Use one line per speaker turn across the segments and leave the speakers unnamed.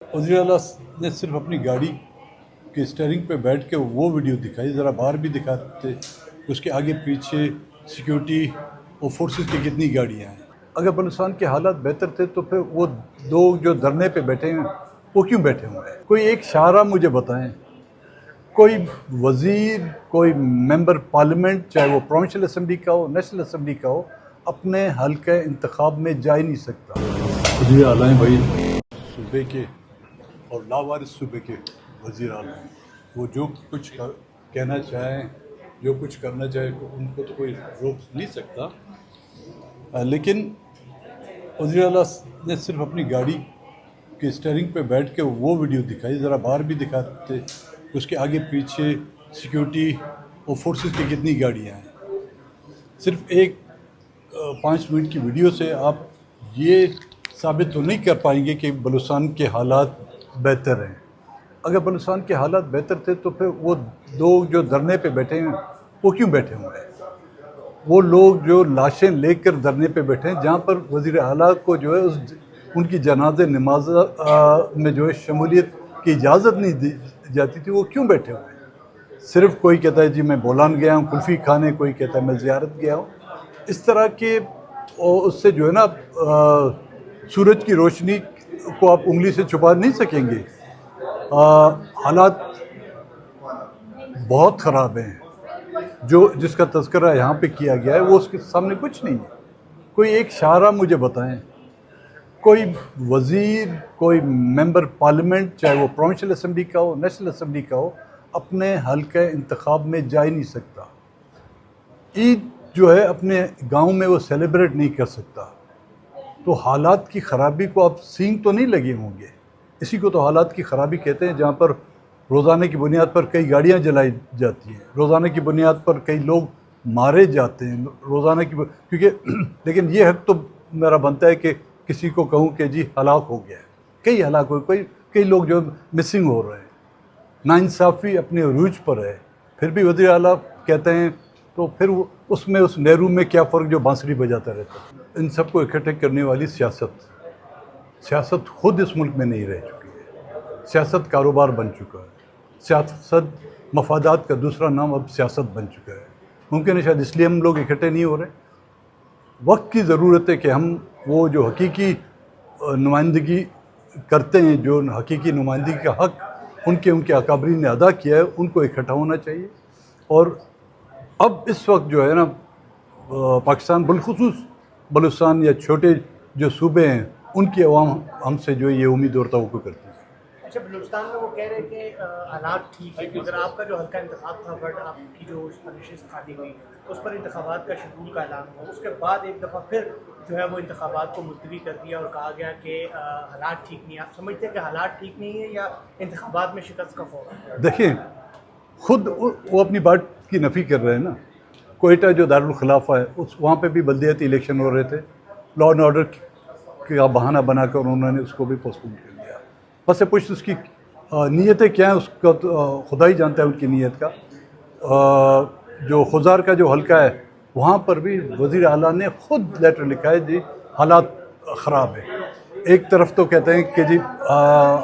वज़ीर आला ने सिर्फ अपनी गाड़ी के स्टीयरिंग पे बैठ के वो वीडियो दिखाई, ज़रा बाहर भी दिखाते उसके आगे पीछे सिक्योरिटी और फोर्सेस की कितनी गाड़ियाँ हैं। अगर बलूचिस्तान के हालात बेहतर थे तो फिर वो लोग जो धरने पे बैठे हैं वो क्यों बैठे हुए हैं? कोई एक शारा मुझे बताएं, कोई वज़ीर, कोई मेंबर पार्लियामेंट, चाहे वो प्रोविंशियल असम्बली का हो, नेशनल असम्बली का हो, अपने हल्के इंतखाब में जा ही नहीं सकता। वज़ीर आला हैं भाई, सूबे के और लावारिस सूबे के वज़ीर आला हैं। वो जो कुछ कहना चाहें, जो कुछ करना चाहे, उनको तो कोई रोक नहीं सकता। लेकिन वज़ीर आला ने सिर्फ अपनी गाड़ी के स्टीयरिंग पे बैठ के वो वीडियो दिखाई, ज़रा बाहर भी दिखाते उसके आगे पीछे सिक्योरिटी और फोर्सेस की कितनी गाड़ियाँ हैं। सिर्फ एक 5 मिनट की वीडियो से आप ये साबित तो नहीं कर पाएंगे कि बलूचिस्तान के हालात बेहतर हैं। अगर बलूचिस्तान के हालात बेहतर थे तो फिर वो लोग जो धरने पे बैठे हैं वो क्यों बैठे हुए हैं? वो लोग जो लाशें लेकर धरने पे बैठे हैं, जहाँ पर वज़ीर आला को जो है उनकी जनाज़े नमाज में जो है शमूलियत की इजाज़त नहीं दी जाती थी, वो क्यों बैठे हुए हैं? सिर्फ कोई कहता है जी मैं बोलान गया हूँ कुल्फ़ी खाने, कोई कहता है मैं ज़ियारत गया हूँ। इस तरह के उससे जो है ना सूरज की रोशनी को आप उंगली से छुपा नहीं सकेंगे। हालात बहुत ख़राब हैं। जो जिसका तज़किरा यहाँ पे किया गया है वो उसके सामने कुछ नहीं है। कोई एक शारा मुझे बताएं, कोई वज़ीर, कोई मेंबर पार्लियामेंट, चाहे वो प्रोविंशियल असम्बली का हो, नेशनल असम्बली का हो, अपने हल्के इंतखाब में जा ही नहीं सकता। ईद जो है अपने गांव में वो सेलिब्रेट नहीं कर सकता। तो हालात की ख़राबी को आप सींग तो नहीं लगे होंगे। इसी को तो हालात की ख़राबी कहते हैं, जहाँ पर रोज़ाना की बुनियाद पर कई गाड़ियाँ जलाई जाती हैं, रोज़ाना की बुनियाद पर कई लोग मारे जाते हैं, रोज़ाना की क्योंकि लेकिन ये हक़ तो मेरा बनता है कि किसी को कहूँ कि जी हलाक हो गया है, कई हलाक हो, कई लोग जो मिसिंग हो रहे हैं। नाइंसाफ़ी अपने अरूज पर है, फिर भी वज़ीर आला कहते हैं तो फिर उसमें उस नेहरू में क्या फ़र्क जो बांसुरी बजाता रहता है। इन सबको इकट्ठे करने वाली सियासत खुद इस मुल्क में नहीं रह चुकी है। सियासत कारोबार बन चुका है। सियासत मफादात का दूसरा नाम अब सियासत बन चुका है। मुमकिन है शायद इसलिए हम लोग इकट्ठे नहीं हो रहे। वक्त की ज़रूरत है कि हम वो जो हकीकी नुमाइंदगी करते हैं, जो हकीकी नुमाइंदगी का हक़ उनके अकाबरीन ने अदा किया है, उनको इकट्ठा होना चाहिए। और अब इस वक्त जो है ना पाकिस्तान बिलखुसूस बलूचिस्तान या छोटे जो सूबे हैं उनकी अवाम हमसे जो ये उम्मीद और तवक्को करती है।
अच्छा, बलूचिस्तान में वो कह रहे हैं कि हालात ठीक है, अगर आपका जो हल्का इंतखाब था बट आपकी जो नशिस्त खाली हुई उस पर इंतखाबात का शेड्यूल का ऐलान हुआ, उसके बाद एक दफ़ा फिर जो है वो इंतखाबात को मुलतवी कर दिया और कहा गया कि हालात ठीक नहीं है। आप समझते हैं कि हालात ठीक नहीं है या इंतखाबात में शिकस्त का खौफ है?
देखिए, खुद वो अपनी बात की नफ़ी कर रहे हैं ना। कोयटा जो दारुल खिलाफा है वहाँ पे भी बल्दियाती इलेक्शन हो रहे थे, लॉ एंड ऑर्डर का बहाना बनाकर उन्होंने उसको भी पोस्टपोन कर दिया। बस पुष्ट उसकी नीयतें क्या हैं उसका तो खुदा ही जानता है उनकी नीयत का। जो खुजार का जो हल्का है वहाँ पर भी वज़ीर आला ने ख़ुद लेटर लिखा है जी हालात ख़राब है। एक तरफ तो कहते हैं कि जी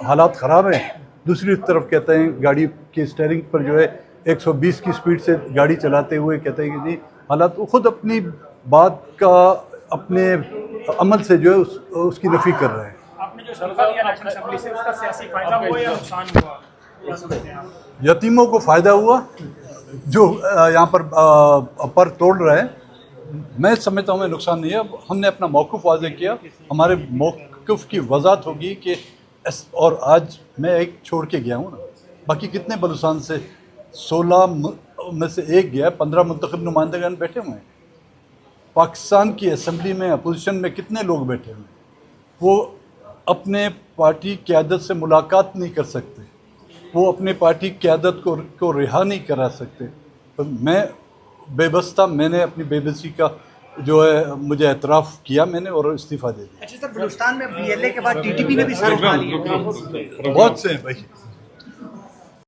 हालात ख़राब हैं, दूसरी तरफ कहते हैं गाड़ी के स्टीयरिंग पर जो है 120 की स्पीड से गाड़ी चलाते हुए कहते हैं कि जी हालात, वो ख़ुद अपनी बात का अपने अमल से जो है उसकी नफ़ी कर रहे हैं।
आपने जो इस्तीफा दिया नेशनल असेंबली से, उसका सियासी फ़ायदा हुआ या नुकसान हुआ?
यतीमों को फ़ायदा हुआ जो यहाँ पर तोड़ रहे हैं। मैं समझता हूँ नुकसान नहीं है। हमने अपना मौक़िफ़ वाज़ेह किया, हमारे मौक़िफ़ की वज़ाहत होगी कि और आज मैं एक छोड़ के गया हूँ ना, बाकी कितने बलूचिस्तान से 16 में से एक गया, 15 मुंतखब नुमाइंदगान बैठे हुए हैं। पाकिस्तान की असम्बली में अपोजिशन में कितने लोग बैठे हुए हैं, वो अपने पार्टी क़यादत से मुलाकात नहीं कर सकते, वो अपने पार्टी क़यादत को रिहा नहीं करा सकते। तो मैं बेबस था, मैंने अपनी बेबसी का जो है मुझे एतराफ़ किया मैंने और इस्तीफ़ा दे दिया।
अच्छा सर, बलूचिस्तान में BLA के बाद TTP ने भी सर उठा लिया।
बहुत से हैं भाई।